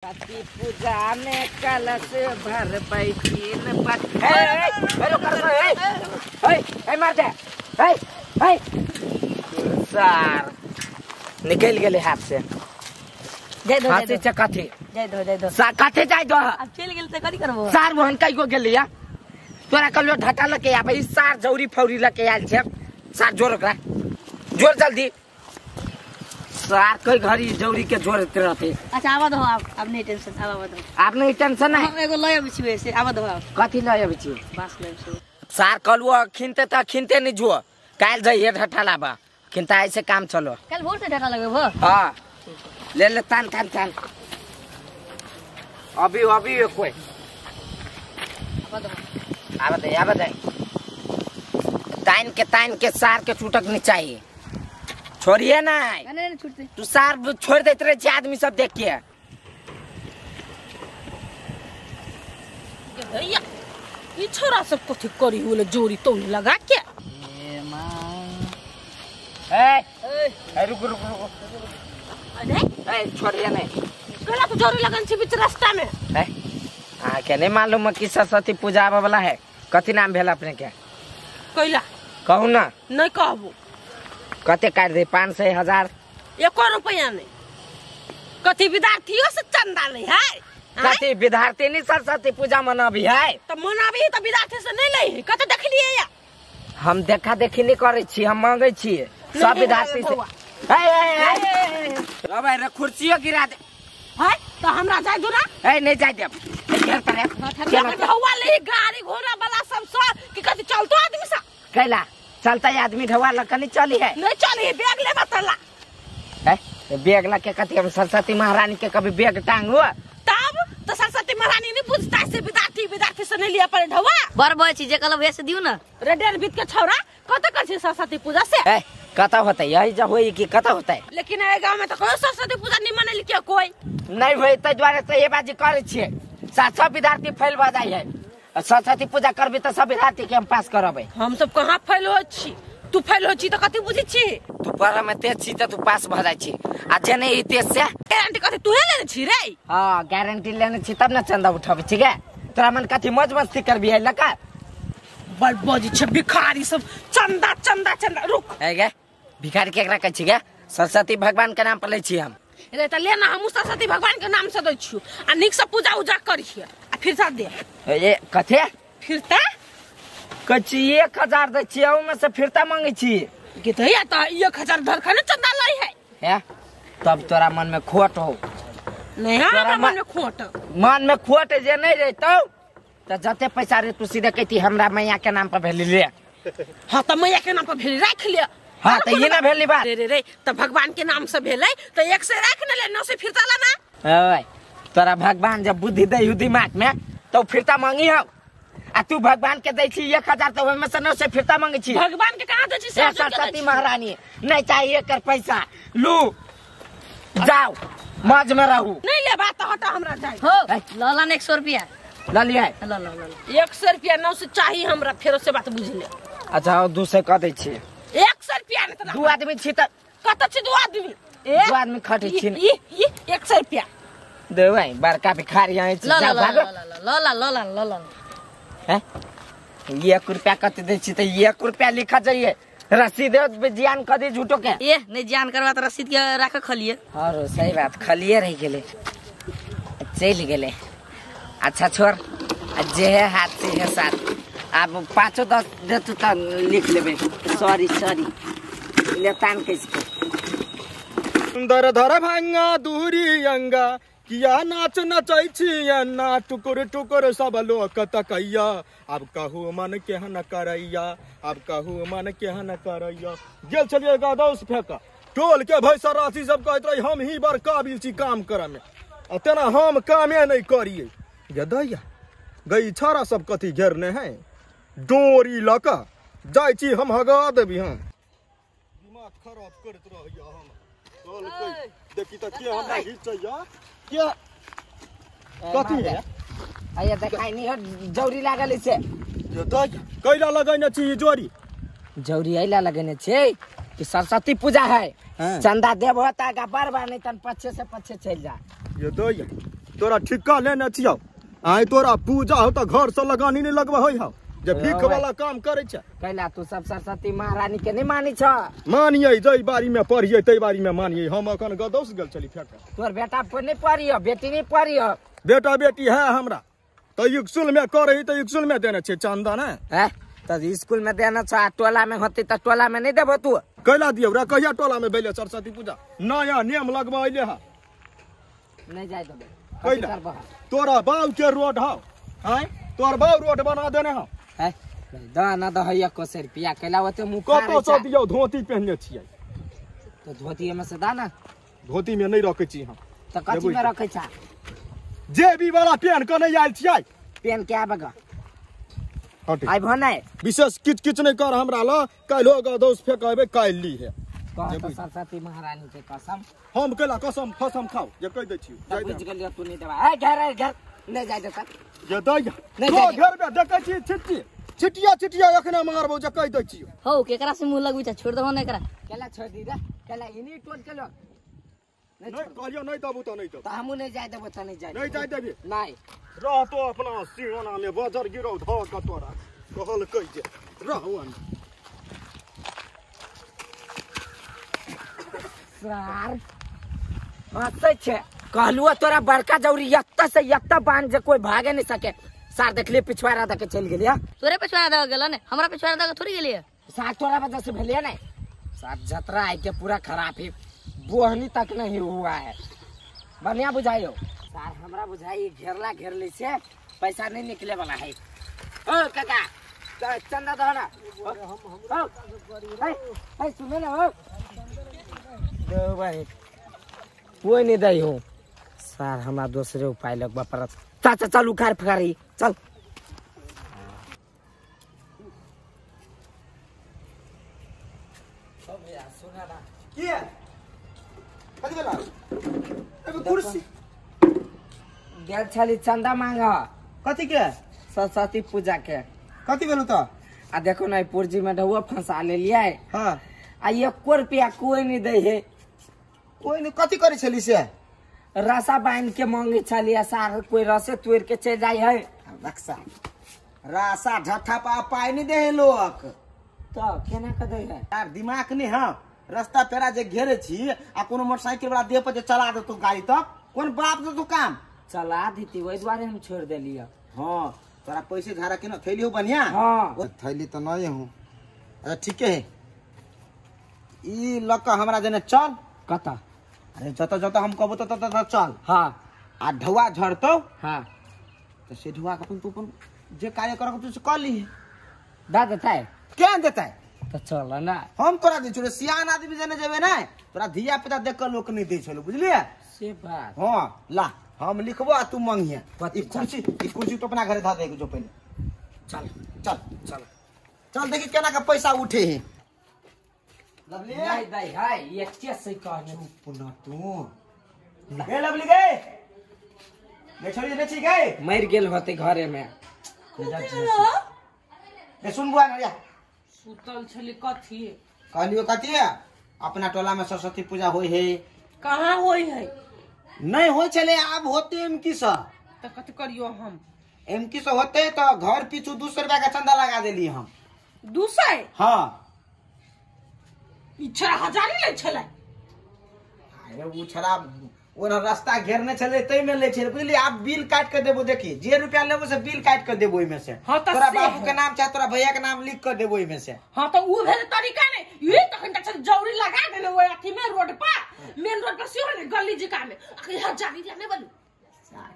सरस्वती पूजा में कलश भर बैठीन सर निकल गए हाथ से कथे जाय दो अब चल गेल त कथि करबो सार मोहन कई को गेलिया तोरा कलियो ढाटा लके आ भाई सार जौरी फौरी लके आयल छे सार जोर ओकरा जोर जल्दी सार कई घड़ी जौरी के जोरते रहते। अच्छा आवा दो अब नहीं टेंशन आवा दो आप नहीं टेंशन है हम एगो लय अब छिवे से आवा दो कथि लय अब छी बस लय से सार कलुआ खिनते त खिनते नहीं जुओ काल जाइए ढाटा लाबा खिनता ऐसे काम चलो कल भोर से ढाटा लगबो हां ले ले तान तान तान अभी कोई आवा दे ताइन के सार के टूटक नहीं चाहिए छोड़िए ना नहीं छूटते तू सार छोड़ देते रहे आदमी सब देख के भैया ये छोरा सब कथि करी होले जोरी तो लगा के ए मां ए रुक अरे छोड़िए नहीं गला तो जोरी लगन छी बीच रास्ता में के नहीं मालूम कि सरस्वती पूजा आवे वाला है कथि नाम भेल अपने के कैला कहू ना नहीं कहबो कते काट दे 500 1000 1 रुपया नहीं कथि विद्यार्थियों से चंदा नहीं है कथि विद्यार्थी नहीं सरस्वती पूजा मनाबी है तो मनाबी तो विद्यार्थी से नहीं ले कते देख लिए या हम देखा देखी नहीं करे छी हम मांगे छी सब विद्यार्थी से भाई रे कुर्सियों गिरा दे है तो हमरा जाय दो ना नहीं जाय दे घेर करे ढौवा ले गाड़ी घोड़ा वाला सब कि कथि चलतो आदमी सा कैला चलता आदमी ढवा लकनी चली है नहीं चली बैग ले मतला है बैग ला के कथि हम सरस्वती महारानी के कभी बैग टांग हुआ तब तो सरस्वती महारानी नहीं पूछता से विद्यार्थी से नहीं लिया पर ढवा बर बय छी जे कल वैसे दियो ना रेडियर बीत के छौरा कत कर छी सरस्वती पूजा से कता होता है यही जब होई कि कता होता है लेकिन ए गांव में तो कोई सरस्वती पूजा नहीं मनेली के कोई नहीं होई त द्वारे त ये बाजी करे छी सब विद्यार्थी फेल भ जाय है सरस्वती पूजा करबी त सब विद्यार्थी के हम पास करबे हम सब कहां फेल हो छी तू फेल हो छी त कथि बुझी छी तू पढ़ा में तेज छी त तू पास भ जाय छी आ जे नहीं ई तेज से गारंटी कथि तू लेने छी रे हां गारंटी लेने छी तब ना चंदा उठाबे ठीक है तोरा मन कथि मौज मस्ती करबी है लका बड़ बजी छ भिखारी सब चंदा रुक है गे भिखारी केकरा कहै छी गे सरस्वती भगवान के नाम पर लै छी हम रे त लेना हम सरस्वती भगवान के नाम से दै छी आ निक से पूजा उजा करी छी आ फिर सा दे ए कथे फिरता कची 1000 दै छी ओमे से फिरता मांगे छी कि त या त 1000 धरखने चंदा लै है तब तोरा मन में खोट हो नहीं हमरा मन में खोट जे नहीं रहतौ त जते पैसा रे तू सीधे कहती हमरा मैया के नाम पर भेली ले हां त मैया के नाम पर भेली राख ले हां त ये ना भेली बात रे त भगवान के नाम से भेलै त एक से राख न ले 9 से फिरता लाना ओए तोरा भगवान जब बुद्धि दे हु दिमाग में तो फिरता मांगी हो आ तू भगवान के दै छी 1000 तो ओमे से 9 से फिरता मांगे छी भगवान के कहां दै छी सरस्वती महारानी नहीं चाहिए कर पैसा लू जाओ मौज में रहू नहीं ले बात हटा हमरा जाय हो लाला ने 100 रुपया ला लिया ला 100 रुपया 9 से चाहिए हमरा फेरो से बात बुझ ले अच्छा 200 क दै छी 100 रुपया न त दू आदमी छी त कत छी दू आदमी दू आदमी खटे छी ई 100 रुपया दे भाई बड़का भिखारी आए छी जा भागो ला हैं 1 रुपया कत दे छी त 1 रुपया लिखा जाइए रसीद ज्ञान क दे झूठो के नहीं ज्ञान करवा त रसीद के राख खलिए और सही बात खलिए रह गेले चल गेले अच्छा छोड़ जे है हाथ से है साथ अब 5 10 दे तू त लिख लेबे सॉरी ले तान कैसे सुंदर धर भांगा दूरी अंगा किया नाच नचै छिया ना टुकुर टुकुर सब लोक तकैया अब कहू मन केहन करैया अब कहू मन केहन करैया गेल छलिए गादौस फेंका टोल के भैसा राशि सब कहत रही हम ही बड़ काबिल छी काम करे में अतना हम कामे नहीं करिए गदैया गई छारा सब कथी घेरने हैं डोरी लका जाय छी हम हगा देबी हम दिमाग खराब करत रहैया हम चल कई देखी त के हमरा घिचैया क्या कथी है आया देखाई नहीं हो जौरी लागल से ये तो कैला लगैने छी जोरी जौरी आइला लगने छे कि सरस्वती पूजा है चंदा देब होता गा बार नहीं तन पछे से पछे चल जा ये दो तोरा ठिक्का लेने छियौ आइ तोरा पूजा हो तो घर से लगानी नहीं लगवा हो जे भीख वाला काम करे छ कैला तू सब सरस्वती महारानी के नहीं मानी छ मानिए जई बारी में पढ़िए तई बारी में मानिए हम अखन गदौस गेल चली फेंक तोर बेटा पर नहीं पढ़ियो बेटी नहीं पढ़ियो बेटा बेटी है हमरा तो स्कूल में करे तो स्कूल में देने छे चंदा ना है तो स्कूल में देना छ टोला में होती तो टोला में नहीं देबो तू कैला दियो रे कहिया टोला में बेले सरस्वती पूजा नया नियम लगवाइले हा नहीं जाय देबे कैला तोरा बाऊ के रोड हां हैं तोर बाऊ रोड बना देने हा है दाना दहैया को से रुपया कैला होते मुंह कतो सो दियो धोती पहनने छियै तो धोती में से दाना धोती में नहीं रखे छी हम तो कथी में रखे छ जेबी वाला पेन के नहीं आयल छियै पेन के आबेगा हटे आइ भने विशेष किच किच नहीं कर हमरा ल काल्हि गदौस फेंकबे काल्हि ली है तो सरस्वती महारानी के कसम हम केला कसम फसम खाओ जे कह दे छी तो बुझ गेलियो तू नहीं देबा है घर नहीं जाय देता जे दई तो घर में देखे छी छिटिया छिटिया एखने मारबो जे कह दे छी हो केकरा से मुंह लगबी छ छोड़ दहो नहीं करा केला छोड़ दी रे केला इनी टोट के लो नहीं कहलियो नहीं दबू तो नहीं दो तो हमू नहीं जाय देबो तो नहीं जाय नहीं जाय देबी नहीं रह तो अपना सिंहना में बजर गिरौ ध क तोरा कहल कह जे रहवन सर हंसै छे कहलुआ तोरा बड़का जौरी यत्ता से यत्ता बांध जे कोई भागे नहीं सके सार देख ले पिछवाड़ा दे के चल गेलिया तोरे पिछवाड़ा दे गेल ने हमरा पिछवाड़ा दे थोड़ी गेलिए सार तोरा वजह से भेलिए नहीं सार जतरा आई के पूरा खराब है बोहनी तक नहीं हुआ है बढ़िया बुझाइयो सार हमरा बुझाई घेरला घेरले से पैसा नहीं निकले वाला है ओ काका चंदा दो ना हम सुनो ना हो दो भाई कोई नहीं दई हूँ सर हमारा दूसरे उपाय लगवा पड़त चाचा चल उखाड़ फकारी चल कुर्सी गेल छली चंदा मांगा कथी के सरस्वती पूजा के कथी भेलु त आ देखो ना पुर्जी में ढौआ फंसा ले लिया हां आ 1 रुपया कोई नहीं दे है कोई नहीं कथी करे छली से रसा बांध के मांगे छली सार कोई रसे तोड़ के चल जाय है रक्षा रासा ढठा पा पाई नहीं दे लोग तो केना के दे है यार दिमाग नहीं हां रास्ता पेरा जे घेरे छी आ कोनो मोटरसाइकिल वाला देह पर जे चला दे तू गाड़ी तो कौन बाप दे तू काम चला दीती वही द्वारे हम छोड़ देलिए हां तोरा पैसे झारा के न थैली हो बढ़िया हां थैली तो नहीं हूं अच्छा ठीक है ई लका हमरा जने चल कता अरे जत जत हम कहबो त चल हां आ ढवा झड़तो हां तो से ढवा अपन तू अपन जे कार्य करब तू कर ली दा देता है क्या देता है तो चल ना हम तोरा दे छोरे सियान आदमी जने जेबे ना तोरा धिया पिता देख के लोक नहीं दे छलो बुझलिए से बात हां ला हम लिखबो आ तू मांगिए ई कुर्सी तो अपना घरे धा दे जो पहले चल चल चल चल देखी केना का पैसा उठे है लवली नहीं दई है ये कैसे कहने पुना तू ए लवली गए ले छोड़ी ले छी गए मर गेल होते घरे में ए सुन बुआ नरिया सुतल छली कथी कहलियो कथी है अपना टोला में सरस्वती पूजा होई है कहां होई है नहीं होई चले अब होते एम की सा तो कथी करियो हम एम की सा होते तो घर पीछू 200 रुपया का चंदा लगा देली हम 200 हां इच्छा हजारी ले छले अरे वो छरा ओन रास्ता घेरने चले तई में ले छे बुझली आप बिल काट के देबो देखी जे रुपया लेबो से बिल काट के देबो इमे से हाँ, तो तोरा से बाबू के नाम चाहे तोरा भैया के नाम लिख कर देबो इमे से हां तो उ भेल तरीका नहीं ये तखन तक जौरी लगा देले वो अथी में रोड पर मेन रोड पर सियो ने गली जिका में अखि हजारी देने बोलू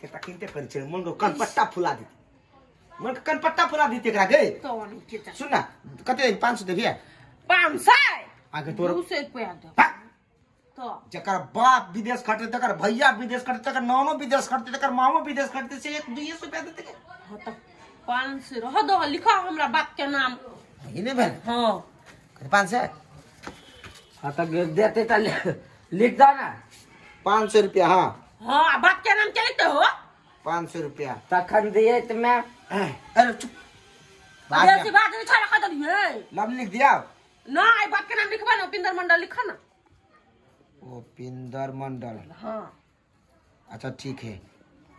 के तकिनते कर छे मन को कनपट्टा फुला दी मन को कनपट्टा फुला दी तेकरा गए तो वन के सुन ना कते 500 देबिए 500 आगे तोरा 200 रुपया दे तो जकर बाप विदेश खटे तकर भैया विदेश खटे तकर नानो विदेश खटे तकर मामो विदेश खटे से 100-200 रुपया देते के हां तो 500 रह दो लिखा हमरा बाप के नाम इने भेल हां 500 हाँ तो देते तो लिख दो ना 500 रुपया हां हां बाप के नाम क्या लिखते हो 500 रुपया तखन दिए तो मैं अरे चुप ऐसी बात नहीं छोड़ा कर दिए नाम लिख दिया ना आई बाप के नाम लिखवा ना पिंदर मंडल लिखा ना ओ पिंदर मंडल हां अच्छा ठीक है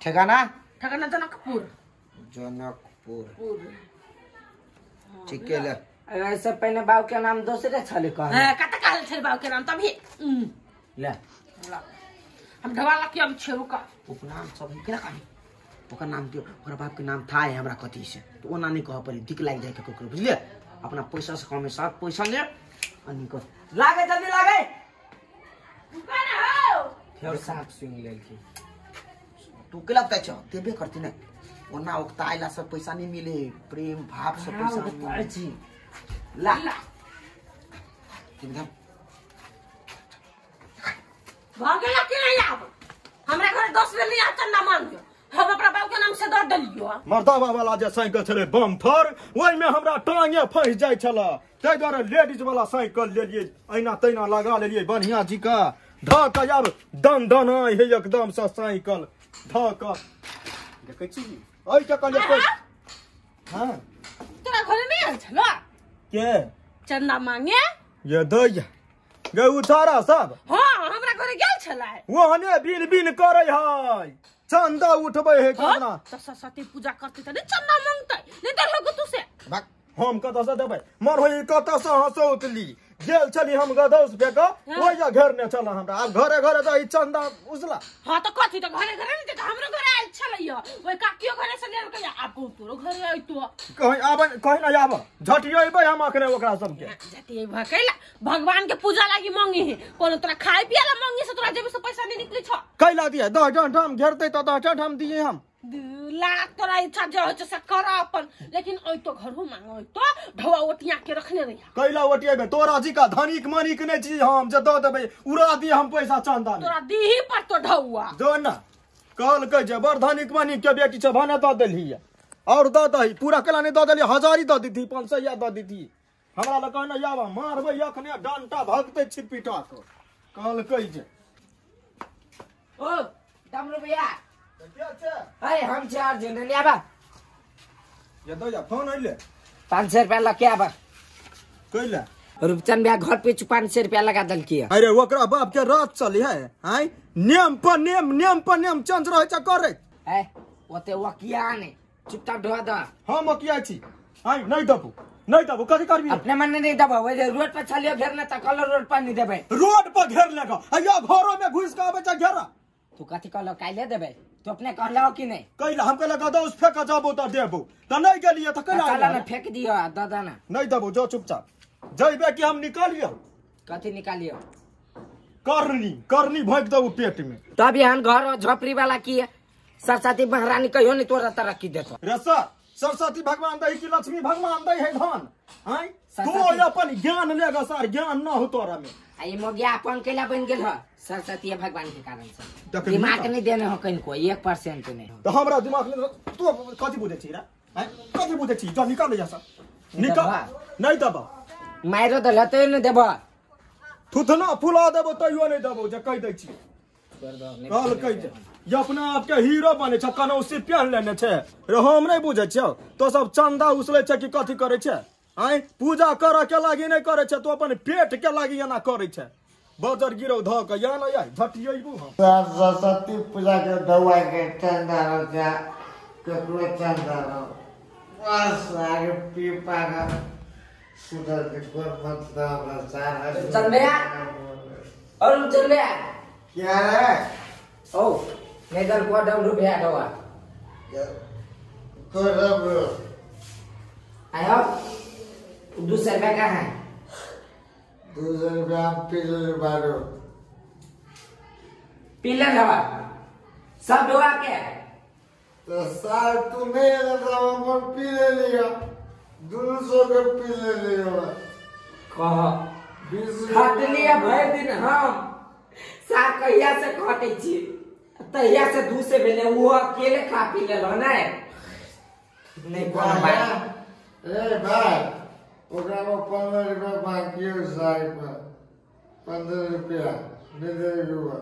ठिकाना ठिकाना जनकपुर। जनकपुर ठीक है ले। ऐसे पहले बाबू के नाम दूसरे छले कह कत काल छे बाबू के नाम तभी ले हम ढवाला के हम छेरु का उपनाम सब केना कही ओकर नाम दियो ओकर बाप के नाम था है हमरा कथी से तो ओना नहीं कह पड़ी दिक लाग जाए के कोकरो बुझलिए अपना पैसा से कमे साथ पैसा ले अनि को लागे जल्दी लागे दुकान हो फिर साफ स्विंग ले की तू केला कहै छ देबे करती न ओना ओकता आइला से पैसा नहीं मिले प्रेम भाव से पैसा नहीं मिले जी ला एकदम भागेला के नहीं आब हमरा घर 10 बेर नहीं चंदा मांगियो हम अपना बाबू के नाम से दर दलियो मर्दावा वाला जे साइकिल छले बम फर ओइ में हमरा टांगे फंस जाय छला तै द्वारा लेडीज वाला साइकिल लेलिए ऐना तैना लगा लेलिए बढ़िया जी का धक अब दन दन है एकदम से साइकिल धक देखै छी ओइ के कहले कोइ हां तोरा घर नहीं आल छलो के चंदा मांगे ये दैया गे उतारा सब हां हमरा घर गेल छला ओहने बिन बिन करे है चंदा उठबै है केना तो सरस्वती पूजा करते त नहीं चंदा मांगते नहीं देखो को तू से हम कत से देबै मर होई कत से हंसौतली गेल छली हम गदौस फेक ओया घर ने चला हमरा अब घरे घरे जाई चंदा उजला हां तो कथि तो घरे घरे नहीं त हमरो घरे आइल छलैया ओइ काकियो घरे से लेल के आप तोरो घरे आई तो कहीं आबे कहीं ना आबे झटियबै हम अखने ओकरा सबके जति भकेला भगवान के पूजा लागी मांगी है कोनो तोरा खाए पिए ला मांगी से तोरा जेब से पैसा नहीं निकली छ कैला दिए 10 ठाम घेरते तो 10 ठाम दिए हम 2 लाख तोरा इच्छा जे होय से कर अपन लेकिन ओइ तो घर हो मांगो तो ढवा ओटिया के रखने रहिया कैला ओटिएबे तोरा जी का धनिक मनिक ने छी हम जे द देबै उड़ा दिए हम पैसा चंदा में तोरा दीही पर तो ढवा जो ना कहल के जे बड़ धनिक मनिक के बेटी छ भने द देली और द दही पूरा कला नहीं द देली 1000 द दी थी 500 द दी थी हमरा ल कहना जाबा मारबै अखने डंटा भगते छिपिटा को कहल के जे ओ दम रुपया क्या छे हाय हम चार जन ले आबा ये दो या फोन आइले 500 रुपया लके आबा कैला रूपचंद भैया घर पे 500 रुपया लगा दल किया अरे ओकरा बाप के रात चली है आई नियम पर नियम चंद रहे छ करे है ओते वकिया ने चुपचाप ढवा द हम किया छी आई नहीं दबो कथि करबी अपने मन नहीं दबा वो रोड पर चलियो घेरने त कलर रोड पर नहीं देबे रोड पर घेर लेगा अयो घरों में घुस के आबे छ घेरा तू कथि कहलो काइले देबे तू अपने कहलो कि नहीं कैला हम कहला गदौस फेंक जाबो त देबो त नहीं गेलिए त कैला चला ना फेंक दियो दादा ना नहीं दबो जो चुपचाप जइबे कि हम निकालियो कथि निकालियो करनी भोंक दो पेट में तब यहाँ घर झोपड़ी वाला की सरस्वती महारानी कहियो नहीं तोरा तरक्की देतो रे सरस्वती भगवान दही की लक्ष्मी भगवान दही है धन आई तो अपन ज्ञान लेगा सर ज्ञान न हो तोरा में आई मोगिया अपन केला बन गेल ह सरस्वती भगवान के कारण से दिमाग नहीं देने हो कहीं को 1% नहीं तो हमरा दिमाग में तू कथि बुझे छी रे हैं कथि बुझे छी जो निकाल जा सर निकाल नहीं दबा मारो द लते न देबो थुथना फुला देबो तइयो नहीं देबो जे कह दै छी काल कह दे ये अपना आपके हीरो बने छ कनो से पहन लेने छे रे हम नहीं बुझे छ तो सब चंदा उसले छ कि कथि करे छ आई पूजा कर के लागी नहीं करे छ तो अपन पेट के लागी एना करे छ बजर गिरो ध के या न आई झटियबू हम सरस्वती पूजा के दवा के चंदा जा ककरो चंदा बस आगे पीपा का सुधर के कोन मतलब सारा चल भैया और चल भैया क्या रे ओ नेदर को डम रुपया दवा को रब आयो 200 रुपया का है 200 रुपया पीले बारो पीले दवा सब दवा के तो साल तू नहीं लगा हम पीले लिया 200 के पीले लिया कह 20 खट लिया भर दिन हम सा कहिया से खटे छी तहिया से 200 भेले वो अकेले खा पी लेलो नहीं नहीं कोनो बात ए भाई ओकरा में 15 रुपया बाकी है साइड में 15 रुपया दे देगा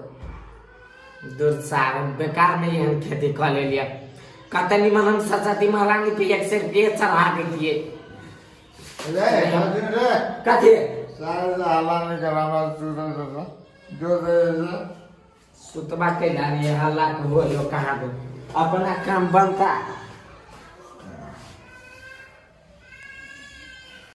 दूर साहब बेकार में हम खेती कर ले लिया कतनी मन हम सरस्वती महारानी पे 100 रुपये चढ़ा दिए रे कथी सारे हल्ला नहीं कराना जो दे सुतबा के डाली हल्ला को बोलो कहां दो अपना काम बनता